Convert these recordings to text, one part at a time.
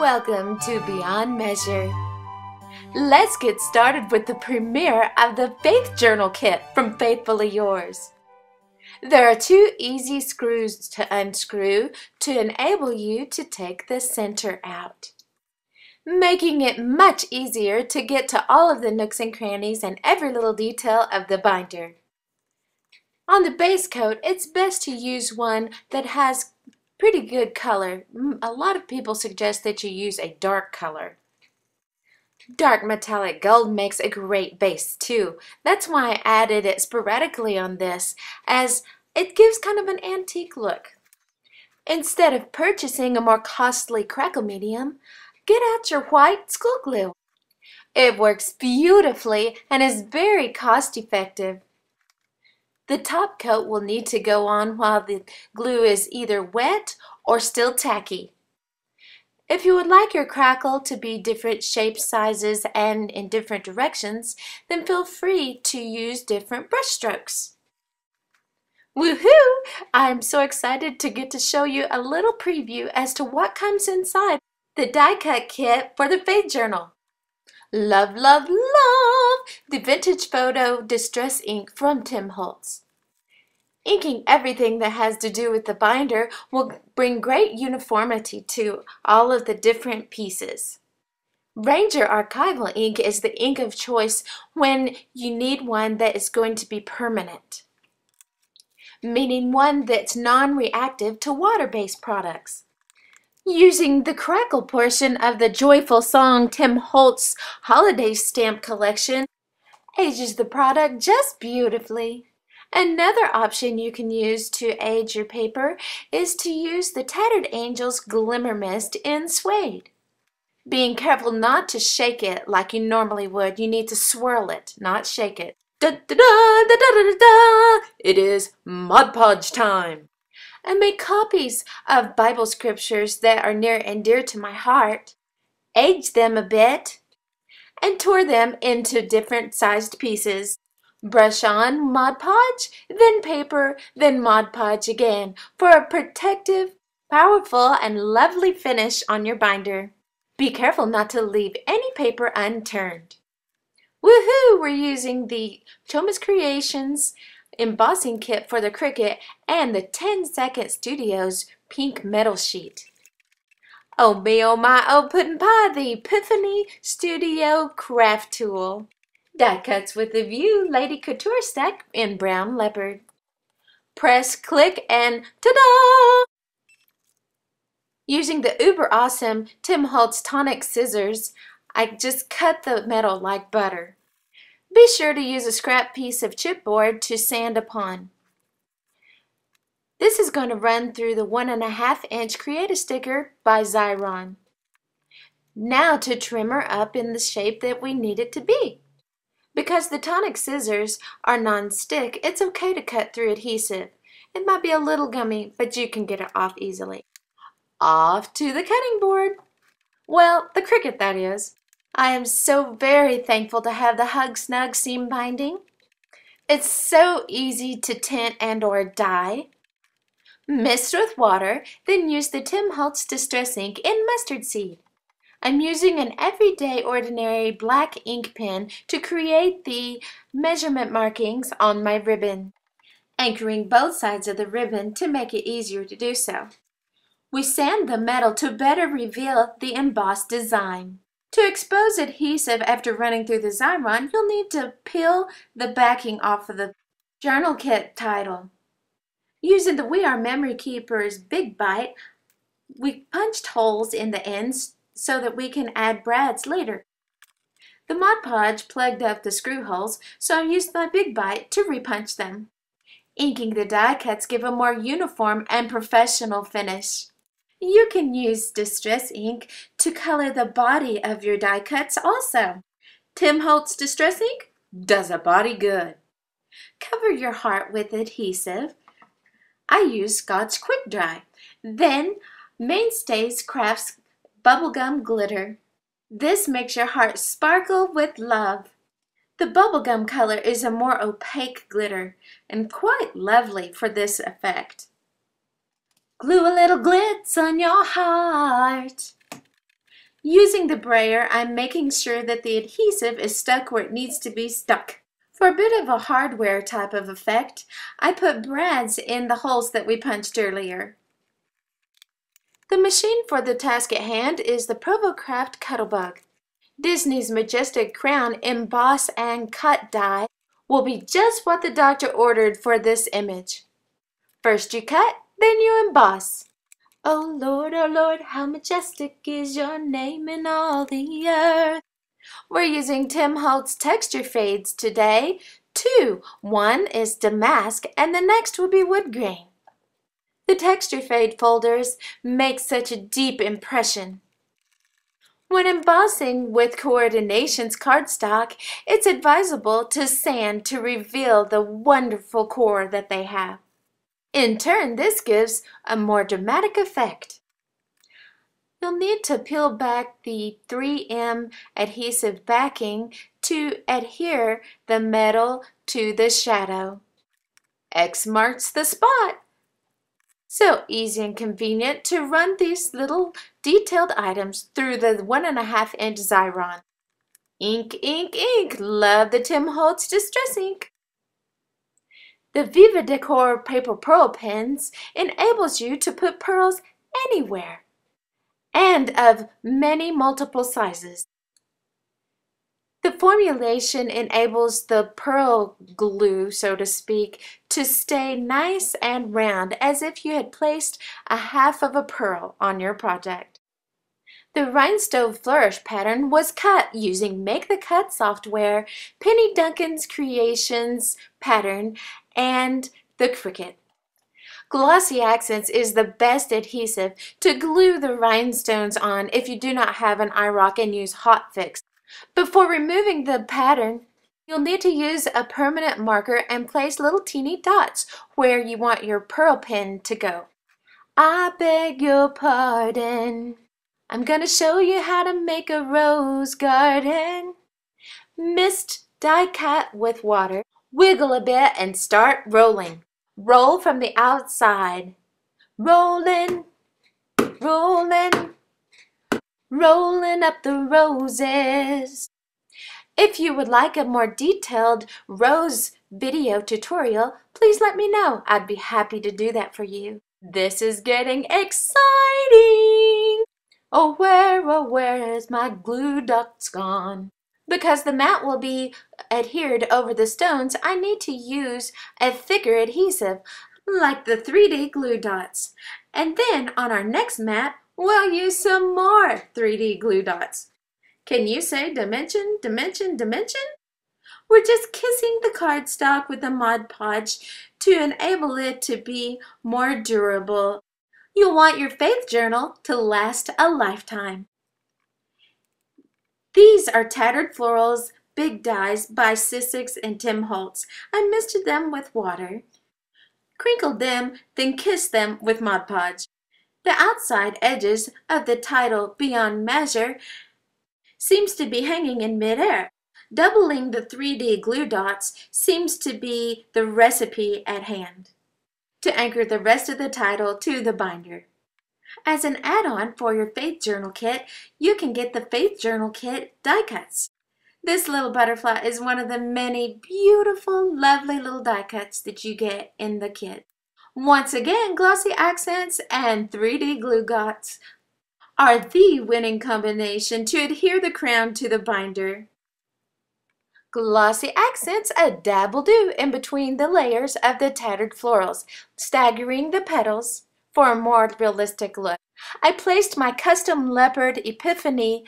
Welcome to Beyond Measure. Let's get started with the premiere of the Faith Journal Kit from Faithfully Yours. There are two easy screws to unscrew to enable you to take the center out, making it much easier to get to all of the nooks and crannies and every little detail of the binder. On the base coat, it's best to use one that has pretty good color. A lot of people suggest that you use a dark color. Dark metallic gold makes a great base too. That's why I added it sporadically on this, as it gives kind of an antique look. Instead of purchasing a more costly crackle medium, get out your white school glue. It works beautifully and is very cost effective. The top coat will need to go on while the glue is either wet or still tacky. If you would like your crackle to be different shapes, sizes, and in different directions, then feel free to use different brush strokes. Woohoo! I'm so excited to get to show you a little preview as to what comes inside the die cut kit for the Faith Journal. Love, love, love the vintage photo distress ink from Tim Holtz. Inking everything that has to do with the binder will bring great uniformity to all of the different pieces. Ranger Archival ink is the ink of choice when you need one that is going to be permanent, meaning one that's non-reactive to water-based products. Using the crackle portion of the Joyful Song Tim Holtz holiday stamp collection ages the product just beautifully. Another option you can use to age your paper is to use the Tattered Angels Glimmer Mist in suede. Being careful not to shake it like you normally would. You need to swirl it, not shake it. Da, da, da, da, da, da, da. It is Mod Podge time. I made copies of Bible scriptures that are near and dear to my heart, aged them a bit, and tore them into different sized pieces. Brush on Mod Podge, then paper, then Mod Podge again for a protective, powerful, and lovely finish on your binder. Be careful not to leave any paper unturned. Woohoo! We're using the Thomas Creations embossing kit for the Cricut and the 10 Second Studios pink metal sheet. Oh me, oh my, oh puddin' pie, the Epiphany Studio craft tool. Die cuts with a view, Lady Couture stack in brown leopard. Press, click, and ta-da! Using the uber awesome Tim Holtz tonic scissors, I just cut the metal like butter. Be sure to use a scrap piece of chipboard to sand upon. This is going to run through the 1.5-inch Create a Sticker by Xyron. Now to trim her up in the shape that we need it to be. Because the tonic scissors are non-stick, it's okay to cut through adhesive. It might be a little gummy, but you can get it off easily. Off to the cutting board. Well, the Cricut, that is. I am so very thankful to have the Hug Snug seam binding. It's so easy to tint and or dye. Mist with water, then use the Tim Holtz Distress ink in mustard seed. I'm using an everyday ordinary black ink pen to create the measurement markings on my ribbon, anchoring both sides of the ribbon to make it easier to do so. We sand the metal to better reveal the embossed design. To expose adhesive after running through the Xyron, you'll need to peel the backing off of the journal kit title. Using the We Are Memory Keepers Big Bite, we punched holes in the ends so that we can add brads later. The Mod Podge plugged up the screw holes, so I used my Big Bite to repunch them. Inking the die cuts give a more uniform and professional finish. You can use Distress ink to color the body of your die cuts also. Tim Holtz Distress ink does a body good. Cover your heart with adhesive. I use Scotch Quick Dry. Then Mainstays Crafts Bubblegum Glitter. This makes your heart sparkle with love. The bubblegum color is a more opaque glitter and quite lovely for this effect. Glue a little glitz on your heart. Using the brayer, I'm making sure that the adhesive is stuck where it needs to be stuck. For a bit of a hardware type of effect, I put brads in the holes that we punched earlier. The machine for the task at hand is the Provocraft Cuttlebug. Disney's majestic crown emboss and cut die will be just what the doctor ordered for this image. First you cut, then you emboss. Oh Lord, how majestic is your name in all the earth. We're using Tim Holtz texture fades today. Two. One is damask and the next will be wood grain. The texture fade folders make such a deep impression. When embossing with Coordinations cardstock, it's advisable to sand to reveal the wonderful core that they have. In turn, this gives a more dramatic effect. You'll need to peel back the 3M adhesive backing to adhere the metal to the shadow. X marks the spot. So easy and convenient to run these little detailed items through the 1.5-inch Xyron. Ink, ink, ink! Love the Tim Holtz Distress Ink! The Viva Decor paper pearl pens enables you to put pearls anywhere and of many multiple sizes. The formulation enables the pearl glue, so to speak, to stay nice and round as if you had placed a half of a pearl on your project. The Rhinestone Flourish pattern was cut using Make the Cut software, Penny Duncan's Creations pattern, and the Cricut. Glossy Accents is the best adhesive to glue the rhinestones on if you do not have an iRock and use Hot Fix. Before removing the pattern, you'll need to use a permanent marker and place little teeny dots where you want your pearl pen to go. I beg your pardon. I'm gonna show you how to make a rose garden. Mist die cut with water. Wiggle a bit and start rolling. Roll from the outside. Rolling, rolling, rolling up the roses. If you would like a more detailed rose video tutorial, please let me know. I'd be happy to do that for you. This is getting exciting! Oh, where is my glue dots gone? Because the mat will be adhered over the stones, I need to use a thicker adhesive, like the 3D glue dots. And then on our next mat, we'll use some more 3D glue dots. Can you say dimension, dimension, dimension? We're just kissing the cardstock with a Mod Podge to enable it to be more durable. You'll want your faith journal to last a lifetime. These are Tattered Florals Big Dies by Sissix and Tim Holtz. I misted them with water, crinkled them, then kissed them with Mod Podge. The outside edges of the title Beyond Measure seems to be hanging in midair. Doubling the 3D glue dots seems to be the recipe at hand to anchor the rest of the title to the binder. As an add-on for your Faith Journal Kit, you can get the Faith Journal Kit die cuts. This little butterfly is one of the many beautiful, lovely little die cuts that you get in the kit. Once again, Glossy Accents and 3D glue dots are the winning combination to adhere the crown to the binder. Glossy Accents a dabble-do in between the layers of the Tattered Florals, staggering the petals for a more realistic look. I placed my custom leopard Epiphany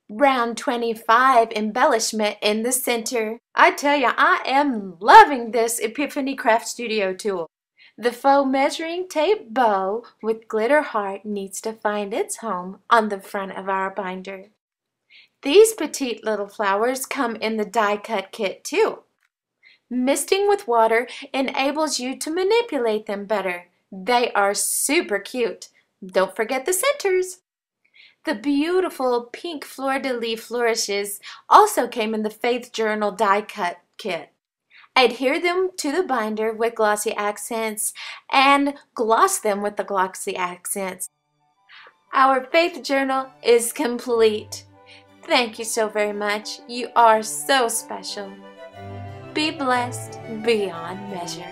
round 25 embellishment in the center. I tell you, I am loving this Epiphany Craft Studio tool. The faux measuring tape bow with glitter heart needs to find its home on the front of our binder. These petite little flowers come in the die cut kit too. Misting with water enables you to manipulate them better. They are super cute. Don't forget the centers. The beautiful pink fleur-de-lis flourishes also came in the Faith Journal die cut kit. Adhere them to the binder with Glossy Accents and gloss them with the Glossy Accents. Our faith journal is complete. Thank you so very much. You are so special. Be blessed beyond measure.